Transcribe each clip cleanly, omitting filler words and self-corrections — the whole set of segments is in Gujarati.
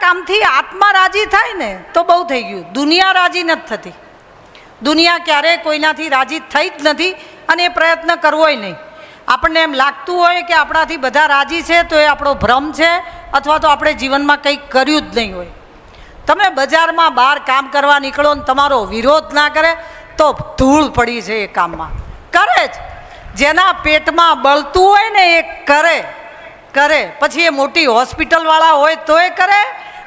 કામથી આત્મા રાજી થાય ને તો બહુ થઈ ગયું. દુનિયા રાજી નથી થતી. દુનિયા ક્યારેય કોઈનાથી રાજી થઈ જ નથી અને એ પ્રયત્ન કરવોય નહીં. આપણને એમ લાગતું હોય કે આપણાથી બધા રાજી છે તો એ આપણો ભ્રમ છે, અથવા તો આપણે જીવનમાં કંઈક કર્યું જ નહીં હોય. તમે બજારમાં બહાર કામ કરવા નીકળો ને તમારો વિરોધ ના કરે તો ધૂળ પડી છે એ કામમાં. કરે જ. જેના પેટમાં બળતું હોય ને એ કરે. પછી એ મોટી હોસ્પિટલવાળા હોય તોય કરે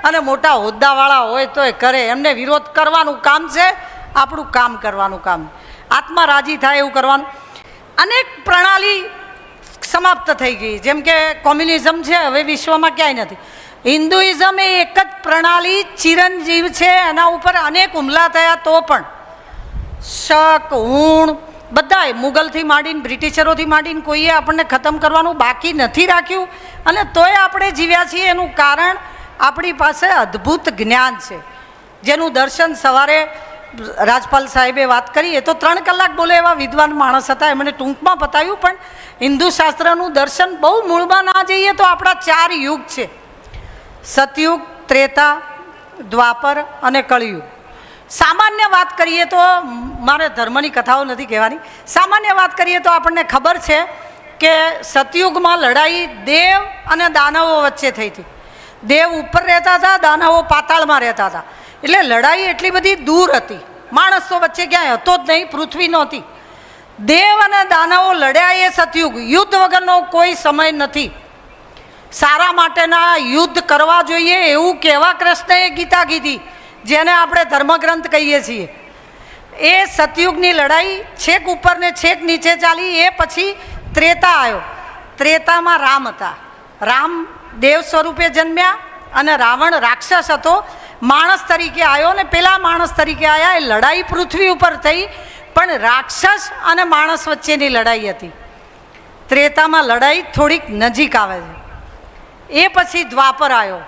અને મોટા હોદ્દાવાળા હોય તોય કરે. એમને વિરોધ કરવાનું કામ છે, આપણું કામ કરવાનું કામ. આત્મા રાજી થાય એવું કરવાનું. અનેક પ્રણાલી સમાપ્ત થઈ ગઈ. જેમ કે કોમ્યુનિઝમ છે, હવે વિશ્વમાં ક્યાંય નથી. હિન્દુઇઝમ એ એક જ પ્રણાલી ચિરંજીવ છે, એના ઉપર અનેક હુમલા થયા તો પણ શક હુણ બધાએ મુગલથી માંડીને બ્રિટિશરોથી માંડીને કોઈએ આપણને ખતમ કરવાનું બાકી નથી રાખ્યું અને તોય આપણે જીવ્યા છીએ. એનું કારણ આપણી પાસે અદ્ભુત જ્ઞાન છે, જેનું દર્શન સવારે રાજપાલ સાહેબે વાત કરી. એ તો 3 કલાક બોલે એવા વિદ્વાન માણસ હતા, એમણે ટૂંકમાં બતાવ્યું. પણ હિન્દુ શાસ્ત્રનું દર્શન બહુ મૂળમાં ના જઈએ તો આપણા 4 યુગ છે: સતયુગ, ત્રેતા, દ્વાપર અને કળિયુગ. સામાન્ય વાત કરીએ તો, મારે ધર્મની કથાઓ નથી કહેવાની, સામાન્ય વાત કરીએ તો આપણને ખબર છે કે સતયુગમાં લડાઈ દેવ અને દાનવો વચ્ચે થઈ હતી. દેવ ઉપર રહેતા હતા, દાનવો પાતાળમાં રહેતા હતા. એટલે લડાઈ એટલી બધી દૂર હતી, માણસ તો વચ્ચે ક્યાંય હતો જ નહીં, પૃથ્વી નહોતી. દેવ અને દાનવો લડ્યા એ સતયુગ. યુદ્ધ વગરનો કોઈ સમય નથી. સારા માટેના યુદ્ધ કરવા જોઈએ એવું કહેવા કૃષ્ણએ ગીતા કીધી, જેને આપણે ધર્મગ્રંથ કહીએ છીએ. એ સતયુગની લડાઈ છેક ઉપર ને છેક નીચે ચાલી. એ પછી ત્રેતા આવ્યો. ત્રેતામાં રામ હતા. રામ દેવ સ્વરૂપે જન્મ્યા અને રાવણ રાક્ષસ હતો, માણસ તરીકે આવ્યો. ને પેલા માણસ તરીકે આવ્યા. એ લડાઈ પૃથ્વી ઉપર થઈ, પણ રાક્ષસ અને માણસ વચ્ચેની લડાઈ હતી. ત્રેતામાં લડાઈ થોડીક નજીક આવે છે. એ પછી દ્વાપર આવ્યો.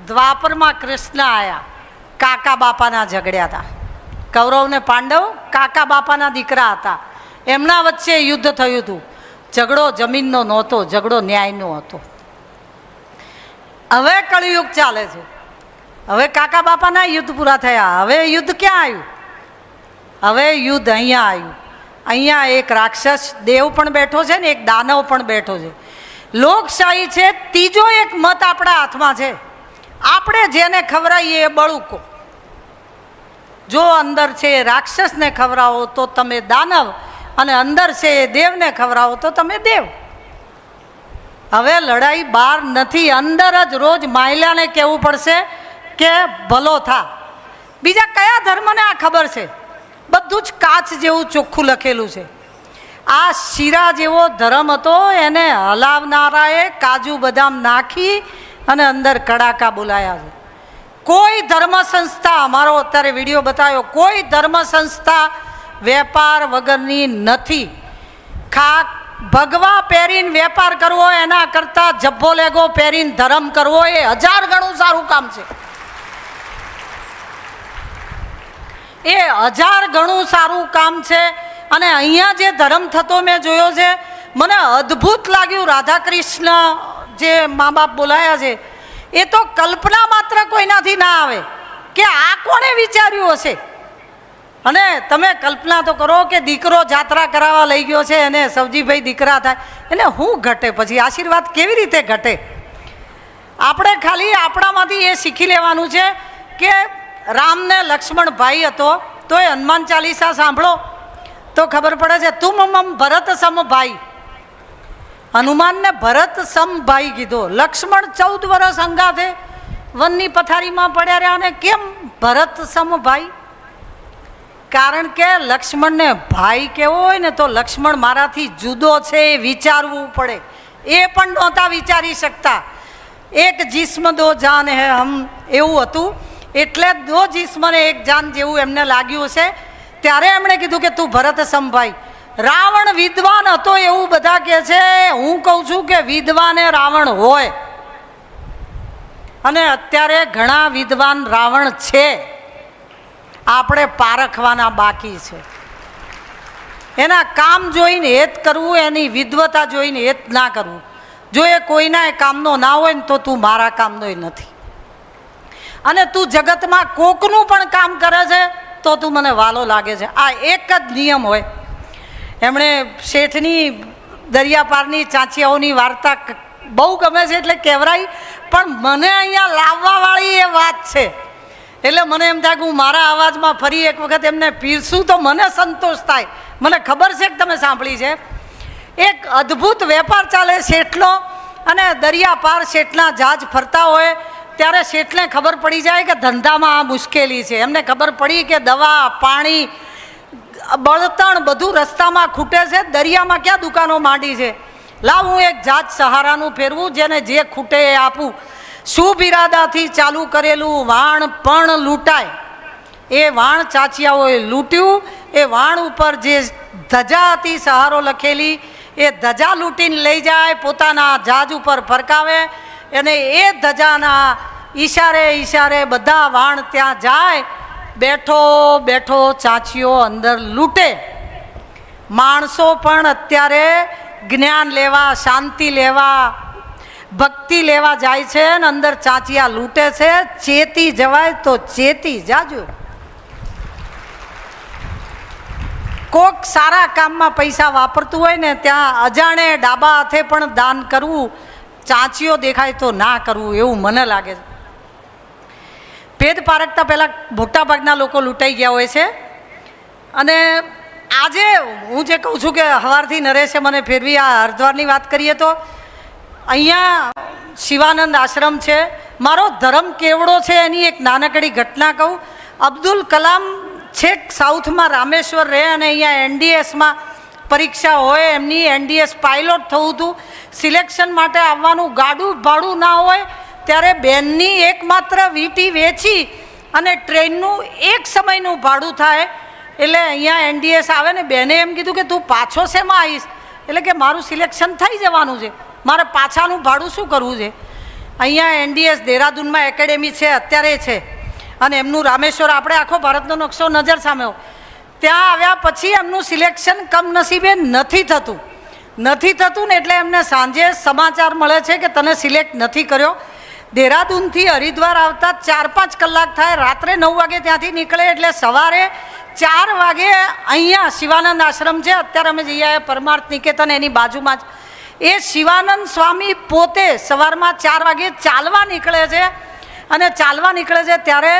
દ્વાપરમાં કૃષ્ણ આવ્યા. કાકા બાપાના ઝઘડ્યા હતા. કૌરવ ને પાંડવ કાકા બાપાના દીકરા હતા. એમના વચ્ચે યુદ્ધ થયું હતું. ઝઘડો જમીનનો નહોતો, ઝઘડો ન્યાયનો હતો. હવે કળિયુગ ચાલે છે. હવે કાકા બાપાના યુદ્ધ પૂરા થયા. હવે યુદ્ધ ક્યાં આવ્યું? હવે યુદ્ધ અહીંયા આવ્યું. અહીંયા એક રાક્ષસ દેવ પણ બેઠો છે ને એક દાનવ પણ બેઠો છે. લોકશાહી છે. ત્રીજો એક મત આપણા હાથમાં છે. આપણે જેને ખવડાવીએ એ બળુકો. જો અંદર છે એ રાક્ષસને ખવડાવો તો તમે દાનવ, અને અંદર છે એ દેવને ખવડાવો તો તમે દેવ. હવે લડાઈ બહાર નથી, અંદર જ રોજ માયલાને કહેવું પડશે કે ભલો થા. બીજા કયા ધર્મને આ ખબર છે? બધું જ કાચ જેવું ચોખ્ખું લખેલું છે. આ શીરા જેવો ધર્મ હતો, એને હલાવનારાએ કાજુ બદામ નાખી અને અંદર કડાકા બોલાયા છે. કોઈ ધર્મ સંસ્થા, અમારો અત્યારે વિડીયો બતાવ્યો, કોઈ ધર્મ સંસ્થા વેપાર વગરની નથી. ભગવા પહેરીને વેપાર કરવો એના કરતાં જબ્બો લેગો પહેરીને ધર્મ કરવો એ 1000 ગણું સારું કામ છે. એ 1000 ગણું સારું કામ છે. અને અહીંયા જે ધર્મ થતો મેં જોયો છે, મને અદ્ભુત લાગ્યું. રાધા કૃષ્ણ જે મા બાપ બોલાયા છે, એ તો કલ્પના માત્ર કોઈનાથી ના આવે કે આ કોણે વિચાર્યું હશે. અને તમે કલ્પના તો કરો કે દીકરો જાત્રા કરાવવા લઈ ગયો છે અને સવજીભાઈ દીકરા થાય, એને શું ઘટે? પછી આશીર્વાદ કેવી રીતે ઘટે? આપણે ખાલી આપણામાંથી એ શીખી લેવાનું છે કે રામને લક્ષ્મણ ભાઈ હતો તો એ હનુમાન ચાલીસા સાંભળો તો ખબર પડે છે. તું મમ ભરત સમ ભાઈ. હનુમાનને ભરત સમ ભાઈ કીધો. લક્ષ્મણ 14 વર્ષ અંગાથે વનની પથારીમાં પડ્યા રહ્યા, અને કેમ ભરત સમ ભાઈ? કારણ કે લક્ષ્મણને ભાઈ કેવો હોય ને તો લક્ષ્મણ મારાથી જુદો છે એ વિચારવું પડે. એ પણ નહોતા વિચારી શકતા. એક જિસ્મ દો જાન હે હમ, એવું હતું. એટલે 2 જિસ્મ ને 1 જાન જેવું એમને લાગ્યું છે. ત્યારે એમણે કીધું કે તું ભરત સમભાઈ. રાવણ વિદ્વાન હતો એવું બધા કહે છે. હું કહું છું કે વિદ્વાન એ રાવણ હોય, અને અત્યારે ઘણા વિદ્વાન રાવણ છે. આપણે પારખવાના બાકી છે. એના કામ જોઈને હેત કરવું, એની વિદ્વતા જોઈને હેત ના કરવું. જો એ કોઈના કામનો ના હોય ને તો તું મારા કામનો નથી. અને તું જગતમાં કોકનું પણ કામ કરે છે તો તું મને વાલો લાગે છે. આ એક જ નિયમ હોય. એમણે શેઠની દરિયાપારની ચાંચિયાઓની વાર્તા બહુ ગમે છે એટલે કહેવરાઈ, પણ મને અહીંયા લાવવાવાળી એ વાત છે એટલે મને એમ થાય કે હું મારા અવાજમાં ફરી એક વખત એમને પીરસું તો મને સંતોષ થાય. મને ખબર છે કે તમે સાંભળી છે. એક અદ્ભુત વેપાર ચાલે શેઠનો, અને દરિયા પાર શેઠના જહાજ ફરતા હોય ત્યારે શેઠને ખબર પડી જાય કે ધંધામાં આ મુશ્કેલી છે. એમને ખબર પડી કે દવા, પાણી, બળતણ બધું રસ્તામાં ખૂટે છે, દરિયામાં ક્યાં દુકાનો માંડી છે. લાવ હું એક જહાજ સહારાનું ફેરવું, જેને જે ખૂટે એ આપું. શુભ ઇરાદાથી ચાલુ કરેલું વાણ પણ લૂંટાય. એ વાણ ચાંચિયાઓએ લૂંટ્યું. એ વાણ ઉપર જે ધજા હતી સહારો લખેલી, એ ધજા લૂંટીને લઈ જાય, પોતાના જહાજ ઉપર ફરકાવે, અને એ ધજાના ઈશારે ઈશારે બધા વાણ ત્યાં જાય. બેઠો બેઠો ચાંચિયો અંદર લૂંટે. માણસો પણ અત્યારે જ્ઞાન લેવા, શાંતિ લેવા, ભક્તિ લેવા જાય છે ને અંદર ચાંચિયા લૂંટે છે. ચેતી જવાય તો ચેતી જાજો. કોક સારા કામમાં પૈસા વાપરતું હોય ને ત્યાં અજાણે ડાબા હાથે પણ દાન કરવું, ચાંચિયો દેખાય તો ના કરવું, એવું મને લાગે છે. ભેદ પારખતા પહેલાં મોટાભાગના લોકો લૂંટાઈ ગયા હોય છે. અને આજે હું જે કહું છું કે સવારથી નરેશે મને ફેરવી આ હરિદ્વારની વાત કરીએ તો અહીંયા શિવાનંદ આશ્રમ છે. મારો ધર્મ કેવડો છે એની એક નાનકડી ઘટના કહું. અબ્દુલ કલામ છેક સાઉથમાં રામેશ્વર રહે અને અહીંયા એનડીએસમાં પરીક્ષા હોય, એમની એનડીએસ પાયલોટ થવું હતું. સિલેક્શન માટે આવવાનું ગાડું ભાડું ના હોય ત્યારે બેનની એકમાત્ર વીંટી વેચી અને ટ્રેનનું એક સમયનું ભાડું થાય. એટલે અહીંયા એનડીએસ આવે ને બેને એમ કીધું કે તું પાછો શેમાં આવીશ? એટલે કે મારું સિલેક્શન થઈ જવાનું છે, મારે પાછાનું ભાડું શું કરવું છે? અહીંયા એનડીએસ દેહરાદૂનમાં એકેડેમી છે, અત્યારે છે, અને એમનું રામેશ્વર, આપણે આખો ભારતનો નકશો નજર સામે હોય. ત્યાં આવ્યા પછી એમનું સિલેક્શન કમનસીબે નથી થતું ને એટલે એમને સાંજે સમાચાર મળે છે કે તને સિલેક્ટ નથી કર્યો. દેહરાદૂનથી હરિદ્વાર આવતા 4-5 કલાક થાય. રાત્રે 9 વાગે ત્યાંથી નીકળે એટલે સવારે 4 વાગે અહીંયા શિવાનંદ આશ્રમ છે, અત્યારે અમે જઈ આવ્યા પરમાર્થ નિકેતન, એની બાજુમાં જ. એ શિવાનંદ સ્વામી પોતે સવારમાં 4 વાગે ચાલવા નીકળે છે. અને ચાલવા નીકળે છે ત્યારે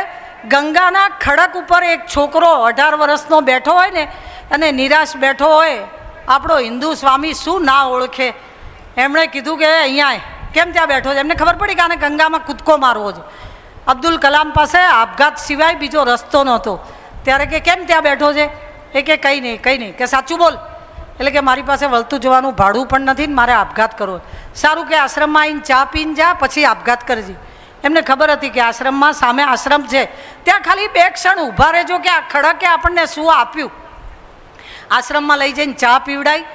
ગંગાના ખડક ઉપર એક છોકરો 18 વર્ષનો બેઠો હોય ને, અને નિરાશ બેઠો હોય. આપણો હિન્દુ સ્વામી શું ના ઓળખે? એમણે કીધું કે અહીંયા કેમ ત્યાં બેઠો છે? એમને ખબર પડી કે આને ગંગામાં કૂદકો મારવો છે. અબ્દુલ કલામ પાસે આપઘાત સિવાય બીજો રસ્તો નહોતો. ત્યારે કે કેમ ત્યાં બેઠો છે? એ કે કંઈ નહીં, કે સાચું બોલ. એટલે કે મારી પાસે વળતું જવાનું ભાડું પણ નથી ને મારે આપઘાત કરવો. સારું, કે આશ્રમમાં આવીને ચા પીને જા, પછી આપઘાત કરજે. એમને ખબર હતી કે આશ્રમમાં સામે આશ્રમ છે, ત્યાં ખાલી 2 ક્ષણ ઊભા રહેજો કે આ ખડકે આપણને શું આપ્યું. આશ્રમમાં લઈ જઈને ચા પીવડાઈ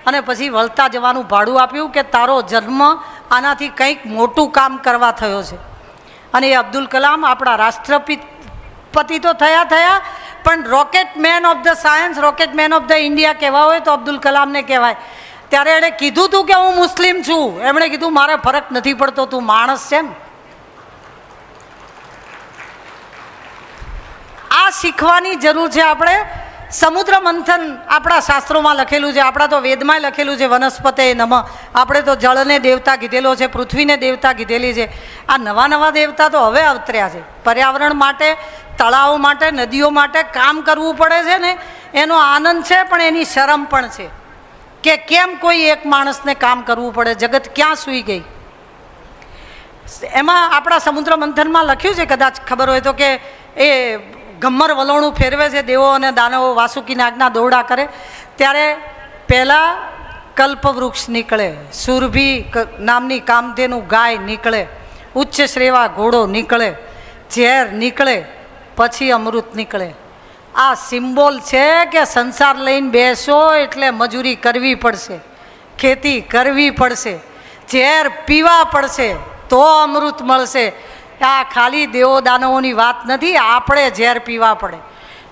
અને પછી વળતા જવાનું ભાડું આપ્યું કે તારો જન્મ આનાથી કંઈક મોટું કામ કરવા થયો છે. અને એ અબ્દુલ કલામ આપણા રાષ્ટ્રપતિ તો થયા, પણ rocket man of the science, rocket man of the India કહેવા હોય તો અબ્દુલ કલામને કહેવાય. ત્યારે એણે કીધું હતું કે હું મુસ્લિમ છું. એમણે કીધું મારે ફરક નથી પડતો, તું માણસ છે ને. આ શીખવાની જરૂર છે આપણે. સમુદ્ર મંથન આપણા શાસ્ત્રોમાં લખેલું છે, આપણા તો વેદમાંય લખેલું છે, વનસ્પતે નમઃ. આપણે તો જળને દેવતા કીધેલો છે, પૃથ્વીને દેવતા કીધેલી છે. આ નવા દેવતા તો હવે અવતર્યા છે. પર્યાવરણ માટે, તળાવો માટે, નદીઓ માટે કામ કરવું પડે છે ને, એનો આનંદ છે, પણ એની શરમ પણ છે કે કેમ કોઈ એક માણસને કામ કરવું પડે. જગત ક્યાં સૂઈ ગઈ? એમાં આપણા સમુદ્ર મંથનમાં લખ્યું છે, કદાચ ખબર હોય તો, કે એ ગમ્મર વલોણું ફેરવે છે, દેવો અને દાનવો વાસુકી નાગના દોરડા કરે ત્યારે પહેલાં કલ્પવૃક્ષ નીકળે, સુરભી નામની કામધેનુ ગાય નીકળે, ઉચ્ચ શ્રેવા ઘોડો નીકળે, ઝેર નીકળે, પછી અમૃત નીકળે. આ સિમ્બોલ છે કે સંસાર લઈને બેસો એટલે મજૂરી કરવી પડશે, ખેતી કરવી પડશે, ઝેર પીવા પડશે તો અમૃત મળશે. આ ખાલી દેવો દાનવોની વાત નથી, આપણે ઝેર પીવા પડે.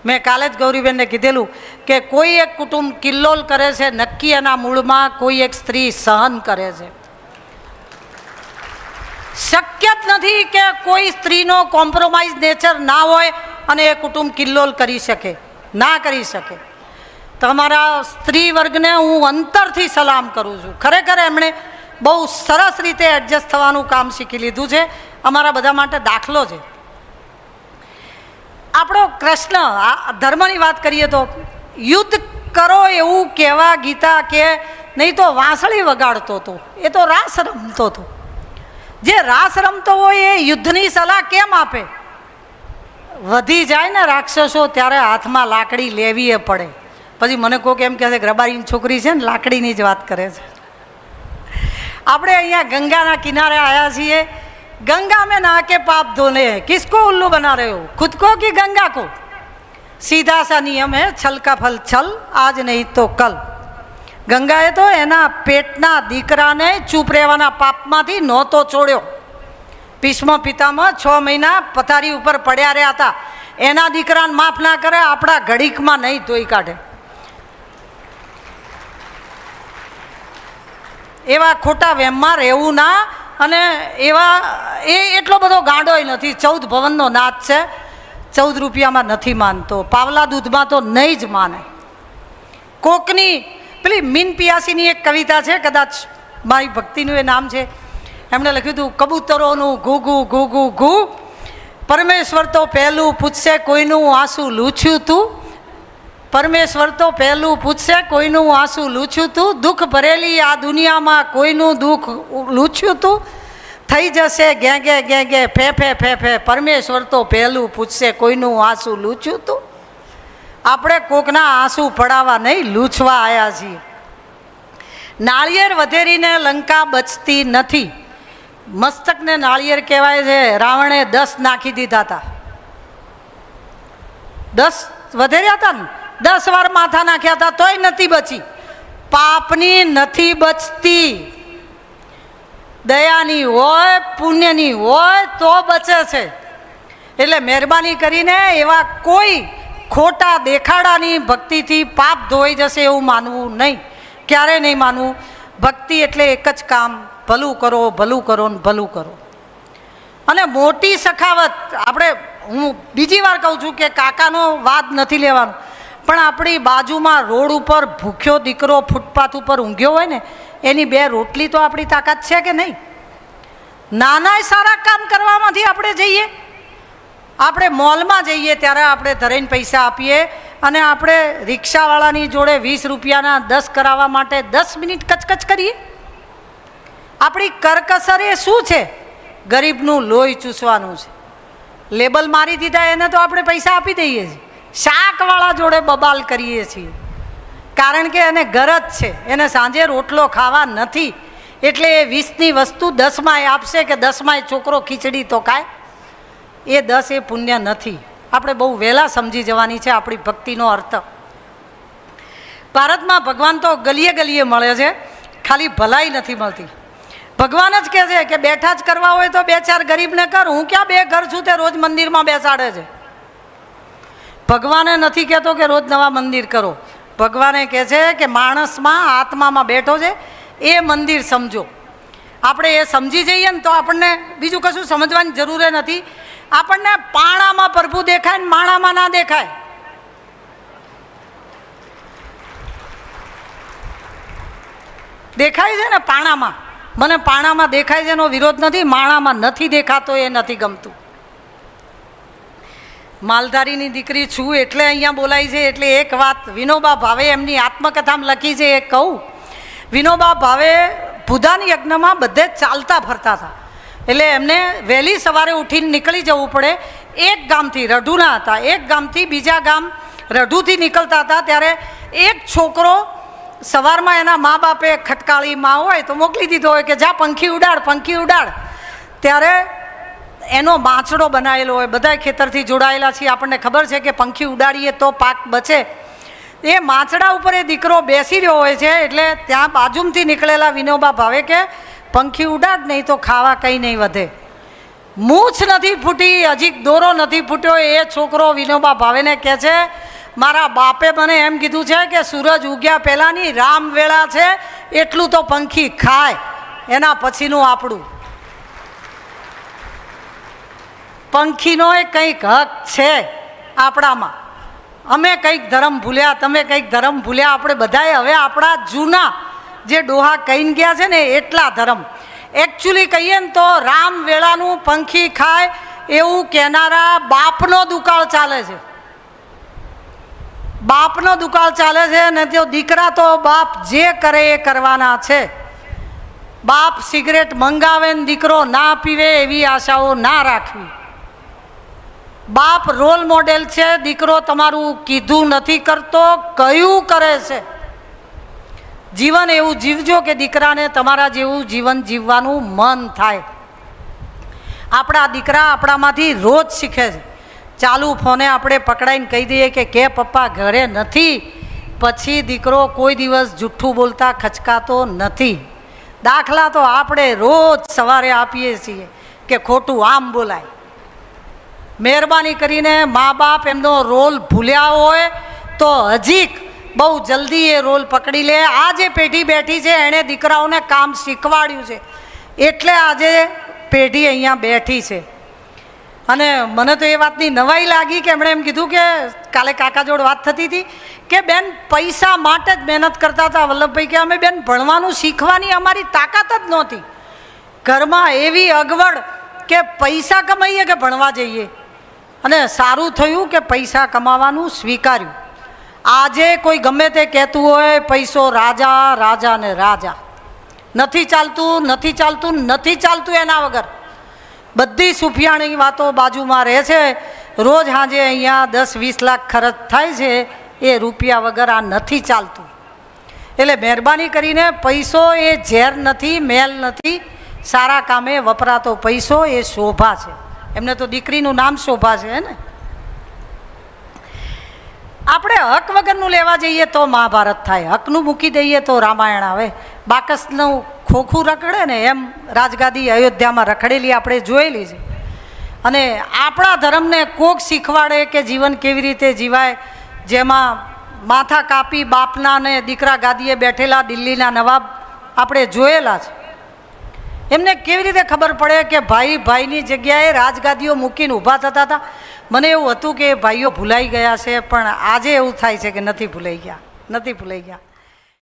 મેં કાલે જ ગૌરીબેનને કીધેલું કે કોઈ એક કુટુંબ કિલ્લોલ કરે છે, નક્કી એના મૂળમાં કોઈ એક સ્ત્રી સહન કરે છે. શક્ય જ નથી કે કોઈ સ્ત્રીનો કોમ્પ્રોમાઇઝ નેચર ના હોય અને એ કુટુંબ કિલ્લોલ કરી શકે, ના કરી શકે. તમારા સ્ત્રી વર્ગને હું અંતરથી સલામ કરું છું. ખરેખર એમણે બહુ સરસ રીતે એડજસ્ટ થવાનું કામ શીખી લીધું છે. અમારા બધા માટે દાખલો છે. આપણો કૃષ્ણ, આ ધર્મની વાત કરીએ તો યુદ્ધ કરો એવું કહેવા ગીતા કે નહીં તો વાંસળી વગાડતો હતો, એ તો રાસ રમતો હતો. જે રાસ રમતો હોય એ યુદ્ધની સલાહ કેમ આપે? વધી જાય ને રાક્ષસો ત્યારે હાથમાં લાકડી લેવી એ પડે. પછી મને કોઈક એમ કહે છે કે રબારીની છોકરી છે ને લાકડીની જ વાત કરે છે. આપણે અહીંયા ગંગાના કિનારે આવ્યા છીએ. गंगा में नहा के पाप धोने हैं, किसको उल्लू बना रहे हो, खुद को कि गंगा को? सीधा सा नियम है, छल का फल छल, आज नहीं तो कल. ગંગાએ તો એના પેટના દીકરાને ચૂપ રહેવાના પાપમાંથી નહોતો છોડ્યો. ભીષ્મ પિતામહ 6 મહિના પથારી ઉપર પડ્યા રહ્યા હતા. એના દીકરાને માફ ના કરે, આપણા ઘડીકમાં નહીં ધોઈ કાઢે. એવા ખોટા વહેમમાં રહેવું ના. અને એવા એટલો બધો ગાંડોય નથી. 14 ભવનનો નાચ છે, 14 રૂપિયામાં નથી માનતો, પાવલા દૂધમાં તો નહીં જ માને. કોકની પેલી મીન પિયાસીની એક કવિતા છે, કદાચ મારી ભક્તિનું એ નામ છે. એમણે લખ્યું હતું, કબૂતરોનું ઘૂઘુ ઘૂઘુ ઘૂ, પરમેશ્વર તો પહેલું પૂછશે કોઈનું આંસુ લૂછ્યું તું. પરમેશ્વર તો પહેલું પૂછશે કોઈનું આંસુ લૂછ્યું તું. દુઃખ ભરેલી આ દુનિયામાં કોઈનું દુઃખ લૂછ્યું તું. થઈ જશે ગે ગે ગે ગે ફે ફે ફે ફે, પરમેશ્વર તો પહેલું પૂછશે કોઈનું આંસુ લૂછ્યું તું. આપણે કોકના આંસુ પડાવવા નહીં, લૂછવા આવ્યા છીએ. નાળિયેર વધેરીને લંકા બચતી નથી. મસ્તકને નાળિયેર કહેવાય છે. રાવણે 10 નાખી દીધા હતા. 10 વધેર્યા હતા ને, 10 વાર માથા નાખ્યા હતા તોય નથી બચી. પાપની નથી બચતી. દયાની હોય, પુણ્યની હોય તો બચે છે. એટલે મહેરબાની કરીને એવા કોઈ ખોટા દેખાડાની ભક્તિથી પાપ ધોઈ જશે એવું માનવું નહીં, ક્યારેય નહીં માનવું. ભક્તિ એટલે એક જ કામ, ભલું કરો, ભલું કરો ને ભલું કરો. અને મોટી સખાવત, આપણે, હું બીજી વાર કહું છું કે કાકાનો વાદ નથી લેવાનો, પણ આપણી બાજુમાં રોડ ઉપર ભૂખ્યો દીકરો ફૂટપાથ ઉપર ઊંઘ્યો હોય ને, એની 2 રોટલી તો આપણી તાકાત છે કે નહીં? નાના સારા કામ કરવામાંથી આપણે જઈએ. આપણે મોલમાં જઈએ ત્યારે આપણે ધરાઈને પૈસા આપીએ અને આપણે રિક્ષાવાળાની જોડે 20 રૂપિયાના 10 કરાવવા માટે 10 મિનિટ કચકચ કરીએ. આપણી કરકસર એ શું છે? ગરીબનું લોહી ચૂસવાનું છે. લેબલ મારી દીધા એને તો આપણે પૈસા આપી દઈએ છીએ. શાકવાળા જોડે બબાલ કરીએ છીએ કારણ કે એને ગરજ છે, એને સાંજે રોટલો ખાવા નથી, એટલે એ 20ની વસ્તુ 10માં આપશે કે 10માં છોકરો ખીચડી તો ખાય. એ 10 એ પુણ્ય નથી. આપણે બહુ વહેલા સમજી જવાની છે આપણી ભક્તિનો અર્થ. ભારતમાં ભગવાન તો ગલીએ ગલીએ મળે છે, ખાલી ભલાઈ નથી મળતી. ભગવાન જ કહે છે કે બેઠા જ કરવા હોય તો 2-4 ગરીબને કર. હું ક્યાં 2 ઘર છું તે રોજ મંદિરમાં બેસાડે છે. ભગવાને નથી કહેતો કે રોજ નવા મંદિર કરો. ભગવાને કહે છે કે માણસમાં આત્મામાં બેઠો છે એ મંદિર સમજો. આપણે એ સમજી જઈએ ને તો આપણને બીજું કશું સમજવાની જરૂર નથી. આપણને પાણામાં પ્રભુ દેખાય ને માણામાં ના દેખાય. દેખાય છે ને પાણામાં, મને પાણામાં દેખાય છે એનો વિરોધ નથી, માણામાં નથી દેખાતો એ નથી ગમતું. માલધારીની દીકરી છું એટલે અહીંયા બોલાય છે. એટલે એક વાત વિનોબા ભાવે એમની આત્મકથામાં લખી છે એ કહું. વિનોબા ભાવે ભૂદાન યજ્ઞમાં બધે જ ચાલતા ફરતા હતા. એટલે એમને વહેલી સવારે ઉઠીને નીકળી જવું પડે. એક ગામથી, રઢુના હતા, એક ગામથી બીજા ગામ રઢુથી નીકળતા હતા ત્યારે એક છોકરો સવારમાં એના મા બાપે ખટકાળી માં હોય તો મોકલી દીધો હોય કે જા પંખી ઉડાડ, પંખી ઉડાડ. ત્યારે એનો બાંચડો બનાવેલો હોય. બધા ખેતરથી જોડાયેલા છીએ, આપણને ખબર છે કે પંખી ઉડાડીએ તો પાક બચે. એ માછડા ઉપર એ દીકરો બેસી રહ્યો હોય છે. એટલે ત્યાં બાજુમાંથી નીકળેલા વિનોબા ભાવે કે પંખી ઉડાડ, નહીં તો ખાવા કંઈ નહીં વધે. મૂછ નથી ફૂટી, હજી દોરો નથી ફૂટ્યો. એ છોકરો વિનોબા ભાવેને કહે છે મારા બાપે મને એમ કીધું છે કે સૂરજ ઉગ્યા પહેલાંની રામ વેળા છે, એટલું તો પંખી ખાય, એના પછીનું આપણું. પંખીનોય કંઈક હક છે આપણામાં. અમે કંઈક ધર્મ ભૂલ્યા, તમે કંઈક ધર્મ ભૂલ્યા, આપણે બધાએ હવે આપણા જૂના જે ડોહા કહીને ગયા છે ને એટલા ધર્મ. એકચ્યુઅલી કહીએ ને તો રામ વેળાનું પંખી ખાય એવું કહેનારા બાપનો દુકાળ ચાલે છે. બાપનો દુકાળ ચાલે છે ને તો દીકરા તો બાપ જે કરે એ કરવાના છે. બાપ સિગરેટ મંગાવે ને દીકરો ના પીવે એવી આશાઓ ના રાખવી. બાપ રોલ મોડેલ છે, દીકરો તમારું કીધું નથી કરતો, કયું કરે છે. જીવન એવું જીવજો કે દીકરાને તમારા જેવું જીવન જીવવાનું મન થાય. આપણા દીકરા આપણામાંથી રોજ શીખે છે. ચાલુ ફોને આપણે પકડાઈને કહી દઈએ કે પપ્પા ઘરે નથી, પછી દીકરો કોઈ દિવસ જુઠ્ઠું બોલતા ખચકાતો નથી. દાખલા તો આપણે રોજ સવારે આપીએ છીએ કે ખોટું આમ બોલાય. મહેરબાની કરીને મા બાપ એમનો રોલ ભૂલ્યા હોય તો હજી બહુ જલ્દી એ રોલ પકડી લે. આ જે પેઢી બેઠી છે એણે દીકરાઓને કામ શીખવાડ્યું છે એટલે આજે પેઢી અહીંયા બેઠી છે. અને મને તો એ વાતની નવાઈ લાગી કે એમણે એમ કીધું કે કાલે કાકા જોડે વાત થતી હતી કે બેન પૈસા માટે જ મહેનત કરતા હતા વલ્લભભાઈ, કે અમે બેન ભણવાનું શીખવાની અમારી તાકાત જ નહોતી. ઘરમાં એવી અગવડ કે પૈસા કમાઈએ કે ભણવા જઈએ. અને સારું થયું કે પૈસા કમાવાનું સ્વીકાર્યું. આજે કોઈ ગમે તે કહેતું હોય પૈસો રાજા, રાજા ને રાજા. નથી ચાલતું, નથી ચાલતું, નથી ચાલતું. એના વગર બધી સુફિયાણી વાતો બાજુમાં રહે છે. રોજ સાંજે અહીંયા 10-20 લાખ ખર્ચ થાય છે, એ રૂપિયા વગર આ નથી ચાલતું. એટલે મહેરબાની કરીને પૈસો એ ઝેર નથી, મેલ નથી. સારા કામે વપરાતો પૈસો એ શોભા છે. એમને તો દીકરીનું નામ શોભા છે ને. આપણે હક વગરનું લેવા જઈએ તો મહાભારત થાય, હકનું મૂકી દઈએ તો રામાયણ આવે. બાકસનું ખોખું રખડે ને એમ રાજગાદી અયોધ્યામાં રખડેલી આપણે જોયેલી છે. અને આપણા ધર્મને કોક શીખવાડે કે જીવન કેવી રીતે જીવાય, જેમાં માથા કાપી બાપના ને દીકરા ગાદીએ બેઠેલા દિલ્હીના નવાબ આપણે જોયેલા છે. એમને કેવી રીતે ખબર પડે કે ભાઈ ભાઈની જગ્યાએ રાજગાદીઓ મૂકીને ઊભા થતા હતા. મને એવું હતું કે ભાઈઓ ભૂલાઈ ગયા છે, પણ આજે એવું થાય છે કે નથી ભૂલાઈ ગયા, નથી ભૂલાઈ ગયા.